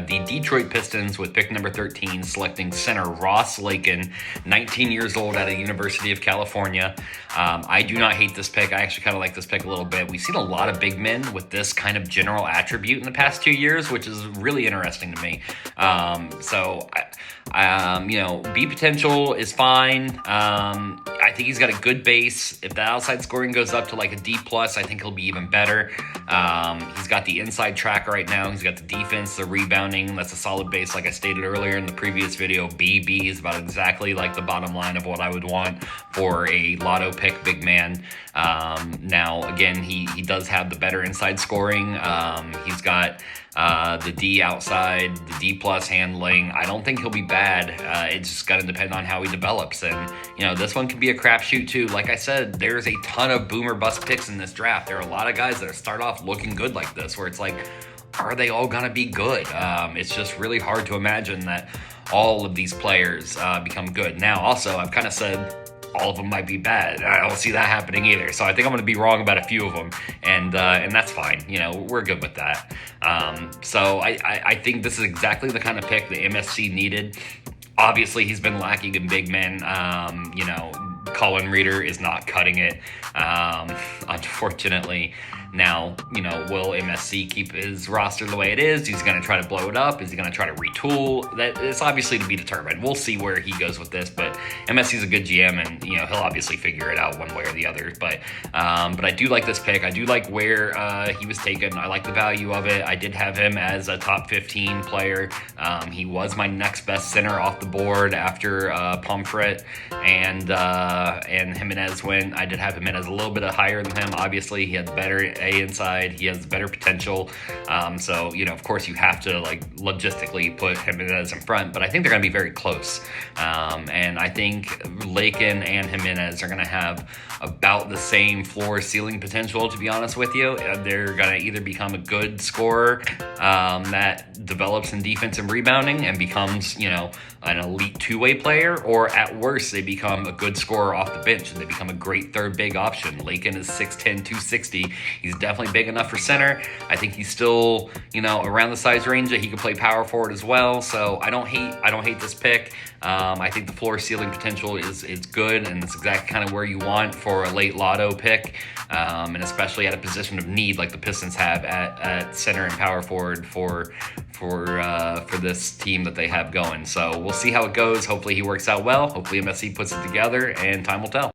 have the Detroit Pistons with pick number 13 selecting center Ross Larkin, 19 years old, out of the University of California. I do not hate this pick. I actually kind of like this pick a little bit. We've seen a lot of big men with this kind of general attribute in the past 2 years, which is really interesting to me. B potential is fine. I think he's got a good base. If the outside scoring goes up to like a D+, I think he'll be even better. He's got the inside track right now. He's got the defense, the rebounding. That's a solid base, like I stated earlier in the previous video. B is about exactly like the bottom line of what I would want for a lotto pick big man. Now, again, he does have the better inside scoring. He's got the D outside, the D+ handling. I don't think he'll be bad. It's just got to depend on how he develops. And, this one can be a crapshoot too. Like I said, there's a ton of boomer bust picks in this draft. There are a lot of guys that start off looking good like this, where it's like, are they all going to be good? It's just really hard to imagine that all of these players become good. Now, also, I've kind of said all of them might be bad. I don't see that happening either. So I think I'm going to be wrong about a few of them, and that's fine. We're good with that. So I think this is exactly the kind of pick the MSC needed. Obviously, he's been lacking in big men. Colin Reeder is not cutting it, unfortunately. Now, will MSC keep his roster the way it is? He's going to try to blow it up. Is he going to try to retool? That is obviously to be determined. We'll see where he goes with this, but MSC's a good GM, and he'll obviously figure it out one way or the other. But I do like this pick. I do like where he was taken. I like the value of it. I did have him as a top 15 player. He was my next best center off the board after Pomfret and Jimenez went. I did have Jimenez a little bit higher than him. Obviously, he had better A inside. He has better potential. So, of course, you have to logistically put Jimenez in front, but I think they're going to be very close. And I think Larkin and Jimenez are going to have about the same floor ceiling potential, to be honest with you. They're going to either become a good scorer that develops in defense and rebounding and becomes, an elite two-way player, or at worst, they become a good scorer off the bench and they become a great third big option. Larkin is 6'10", 260. He's definitely big enough for center. I think he's still, around the size range that he can play power forward as well. So I don't hate this pick. I think the floor ceiling potential is good, and it's exactly kind of where you want for a late lotto pick, and especially at a position of need like the Pistons have at center and power forward for this team that they have going. So we'll see how it goes. Hopefully he works out well. Hopefully MSC puts it together, and time will tell.